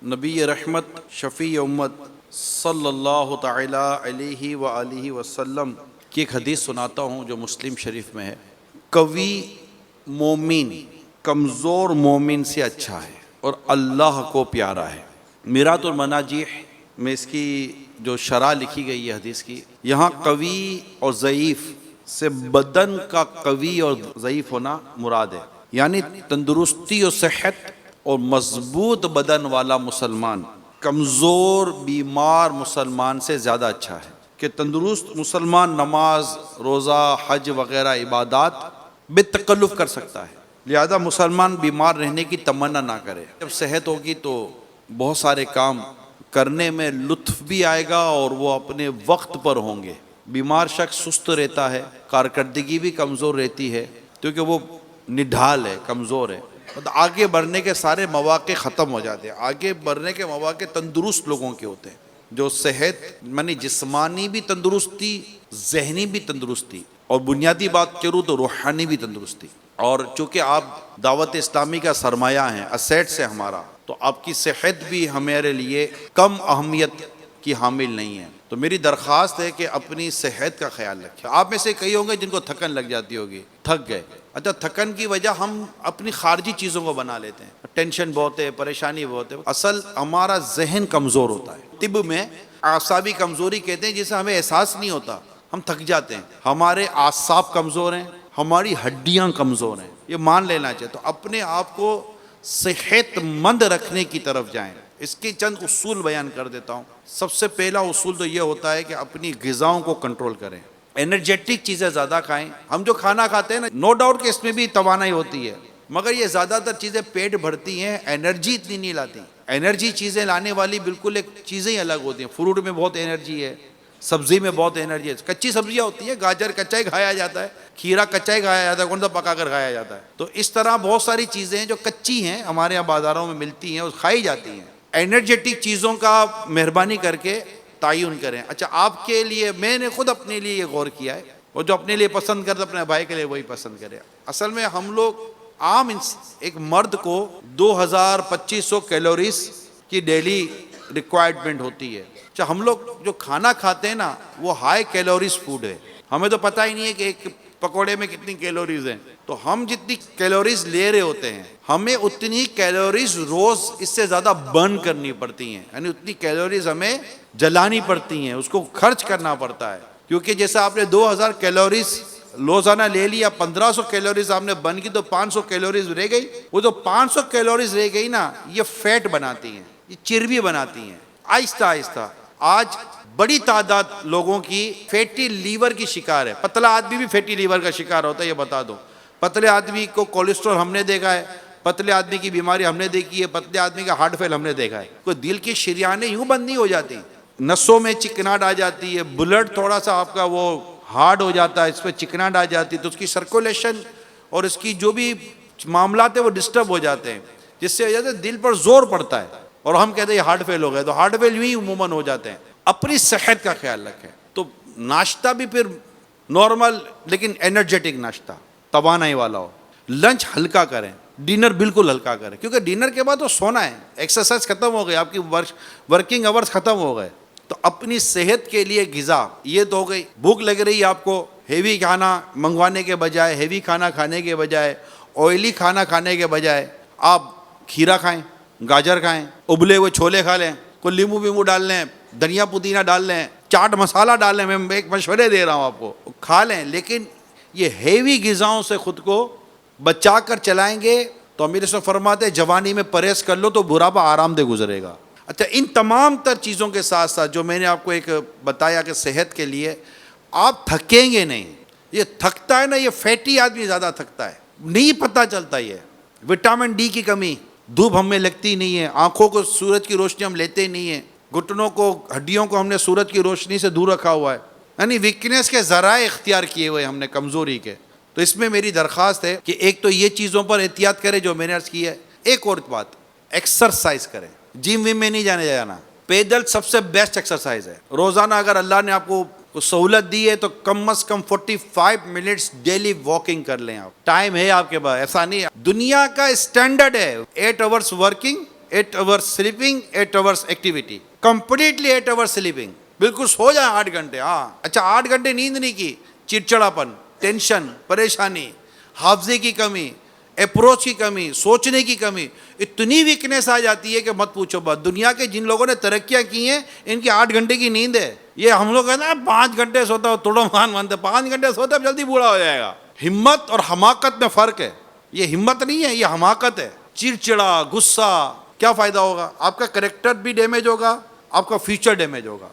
نبی رحمت شفیع امت صلی اللہ تعالی علیہ وآلہ وسلم کی ایک حدیث سناتا ہوں جو مسلم شریف میں ہے۔ قوی مومن کمزور مومن سے اچھا ہے اور اللہ کو پیارا ہے۔ میرات المناجیح میں اس کی جو شرح لکھی گئی ہے حدیث کی، یہاں قوی اور ضعیف سے بدن کا قوی اور ضعیف ہونا مراد ہے، یعنی تندرستی اور صحت اور مضبوط بدن والا مسلمان کمزور بیمار مسلمان سے زیادہ اچھا ہے کہ تندرست مسلمان نماز روزہ حج وغیرہ عبادات بے تکلف کر سکتا ہے، لہذا مسلمان بیمار رہنے کی تمنا نہ کرے۔ جب صحت ہوگی تو بہت سارے کام کرنے میں لطف بھی آئے گا اور وہ اپنے وقت پر ہوں گے۔ بیمار شخص سست رہتا ہے، کارکردگی بھی کمزور رہتی ہے کیونکہ وہ نڈھال ہے، کمزور ہے، آگے بڑھنے کے سارے مواقع ختم ہو جاتے ہیں۔ آگے بڑھنے کے مواقع تندرست لوگوں کے ہوتے ہیں، جو صحت یعنی جسمانی بھی تندرستی، ذہنی بھی تندرستی، اور بنیادی بات کروں تو روحانی بھی تندرستی۔ اور چونکہ آپ دعوت اسلامی کا سرمایہ ہیں، اسیٹس ہے ہمارا، تو آپ کی صحت بھی ہمارے لیے کم اہمیت کی حامل نہیں ہے۔ تو میری درخواست ہے کہ اپنی صحت کا خیال رکھیں۔ آپ میں سے کئی ہوں گے جن کو تھکن لگ جاتی ہوگی، تھک گئے۔ اچھا، تھکن کی وجہ ہم اپنی خارجی چیزوں کو بنا لیتے ہیں، ٹینشن بہت ہے، پریشانی بہت ہے، اصل ہمارا ذہن کمزور ہوتا ہے۔ طب میں اعصابی کمزوری کہتے ہیں جسے ہمیں احساس نہیں ہوتا، ہم تھک جاتے ہیں، ہمارے اعصاب کمزور ہیں، ہماری ہڈیاں کمزور ہیں، یہ مان لینا چاہیے۔ تو اپنے آپ کو صحت مند رکھنے کی طرف جائیں۔ اس کے چند اصول بیان کر دیتا ہوں۔ سب سے پہلا اصول تو یہ ہوتا ہے کہ اپنی غذاؤں کو کنٹرول کریں، انرجیٹک چیزیں زیادہ کھائیں۔ ہم جو کھانا کھاتے ہیں نا، نو ڈاؤٹ کہ اس میں بھی توانائی ہوتی ہے، مگر یہ زیادہ تر چیزیں پیٹ بھرتی ہیں، انرجی اتنی نہیں لاتی۔ انرجی چیزیں لانے والی بالکل ایک چیزیں ہی الگ ہوتی ہیں۔ فروٹ میں بہت انرجی ہے، سبزی میں بہت انرجی ہے، کچی سبزیاں ہوتی ہیں، گاجر کچا ہی کھایا جاتا ہے، کھیرا کچا ہی کھایا جاتا ہے، کون سا پکا کر کھایا جاتا ہے۔ تو اس طرح بہت ساری چیزیں ہیں جو کچی ہیں، ہمارے یہاں بازاروں میں ملتی ہیں اور کھائی جاتی ہیں۔ انرجیٹک چیزوں کا مہربانی کر کے تعین کریں۔ اچھا، آپ کے لیے میں نے خود اپنے لیے یہ غور کیا ہے، وہ جو اپنے لیے پسند کرتا اپنے بھائی کے لیے وہی پسند کرے۔ اصل میں ہم لوگ عام ایک مرد کو 2200 کیلوریز کی ڈیلی ریکوائرمنٹ ہوتی ہے۔ اچھا، ہم لوگ جو کھانا کھاتے ہیں نا وہ ہائی کیلوریز فوڈ ہے، ہمیں تو پتہ ہی نہیں ہے کہ ایک پکوڑے میں کتنی کیلوریز ہیں۔ تو ہم جتنی کیلوریز لے رہے ہوتے ہیں ہمیں اتنی کیلوریز روز اس سے زیادہ برن کرنی پڑتی ہیں، یعنی اتنی کیلوریز ہمیں جلانی پڑتی ہیں، اس کو خرچ کرنا پڑتا ہے۔ کیونکہ جیسا آپ نے 2000 کیلوریز روزانہ لے لیا، 1500 کیلوریز آپ نے برن کی تو 500 کیلوریز رہ گئی۔ وہ جو 500 کیلوریز رہ گئی نا، یہ فیٹ بناتی ہیں، یہ چربی بناتی ہیں۔ آہستہ آہستہ آج بڑی تعداد لوگوں کی فیٹی لیور کی شکار ہے۔ پتلا آدمی بھی فیٹی لیور کا شکار ہوتا ہے، یہ بتا دو۔ پتلے آدمی کو کولیسٹرول ہم نے دیکھا ہے، پتلے آدمی کی بیماری ہم نے دیکھی ہے، پتلے آدمی کا ہارٹ فیل ہم نے دیکھا ہے۔ کوئی دل کی شریانیں یوں بند نہیں ہو جاتی، نسوں میں چکناہٹ آ جاتی ہے، بلڈ تھوڑا سا آپ کا وہ ہارڈ ہو جاتا ہے، اس پہ چکناہٹ آ جاتی ہے، تو اس کی سرکولیشن اور اس کی جو بھی معاملات ہیں وہ ڈسٹرب ہو جاتے ہیں، جس سے وجہ سے دل پر زور پڑتا ہے اور ہم کہتے ہیں یہ ہارٹ فیل ہو گئے۔ تو ہارٹ فیل یوں ہی عموماً ہو جاتے ہیں۔ اپنی صحت کا خیال رکھیں۔ تو ناشتہ بھی پھر نارمل لیکن انرجیٹک ناشتہ، توانائی والا ہو۔ لنچ ہلکا کریں، ڈنر بالکل ہلکا کریں، کیونکہ ڈنر کے بعد تو سونا ہے، ایکسرسائز ختم ہو گئی، آپ کی ورکنگ آورز ختم ہو گئے۔ تو اپنی صحت کے لیے غذا یہ تو ہو گئی۔ بھوک لگ رہی ہے آپ کو، ہیوی کھانا منگوانے کے بجائے، ہیوی کھانا کھانے کے بجائے، آئلی کھانا کھانے کے بجائے آپ کھیرا کھائیں، گاجر کھائیں، ابلے ہوئے چھولے کھا لیں، کوئی لیمو ویمو ڈال لیں، دھنیا پودینہ ڈال لیں، چاٹ مسالہ ڈال لیں، میں ایک مشورے دے رہا ہوں آپ کو، کھا لیں۔ لیکن یہ ہیوی غذاؤں سے خود کو بچا کر چلائیں گے تو میرے سے فرماتے ہیں جوانی میں پرہیز کر لو تو بڑھاپا آرام دہ گزرے گا۔ اچھا، ان تمام تر چیزوں کے ساتھ ساتھ جو میں نے آپ کو ایک بتایا کہ صحت کے لیے آپ تھکیں گے نہیں۔ یہ تھکتا ہے نا، یہ فیٹی آدمی زیادہ تھکتا ہے، نہیں پتہ چلتا۔ یہ وٹامن ڈی کی کمی، دھوپ ہم میں لگتی نہیں ہے، آنکھوں کو سورج کی روشنی ہم لیتے نہیں ہیں، گھٹنوں کو ہڈیوں کو ہم نے سورج کی روشنی سے دور رکھا ہوا ہے، یعنی ویکنیس کے ذرائع اختیار کیے ہوئے ہم نے، کمزوری کے۔ تو اس میں میری درخواست ہے کہ ایک تو یہ چیزوں پر احتیاط کریں جو میں نے عرض کی ہے، ایک اور بات، ایکسرسائز کریں۔ جم وم میں نہیں جانا، پیدل سب سے بیسٹ ایکسرسائز ہے۔ روزانہ اگر اللہ نے آپ کو سہولت دی ہے تو کم از کم 45 منٹس ڈیلی واکنگ کر لیں۔ آپ ٹائم ہے آپ کے پاس، ایسا نہیں ہے۔ دنیا کا اسٹینڈرڈ ہے 8 hours working, 8 hours sleeping, 8 hours activity. Completely 8 hours sleeping. بالکل سو جائیں 8 گھنٹے. ہاں اچھا 8 گھنٹے نیند نہیں کی, چڑچڑاپن, ٹینشن, پریشانی, حافظے کی کمی, اپروچ کی کمی, سوچنے کی کمی, اتنی ویکنیس آ جاتی ہے کہ مت پوچھو بات. دنیا کے جن لوگوں نے ترقیاں کی ہیں ان کی 8 گھنٹے کی نیند ہے. یہ ہم لوگ کہتے ہیں 5 گھنٹے سوتا ہو توڑو مان مانتے, 5 گھنٹے سوتا جلدی بوڑھا ہو جائے گا. ہمت اور حماقت میں فرق ہے. یہ ہمت نہیں ہے, یہ حماقت ہے. چڑچڑا, غصہ, کیا فائدہ ہوگا؟ آپ کا کریکٹر بھی ڈیمیج ہوگا, آپ کا فیوچر ڈیمیج ہوگا.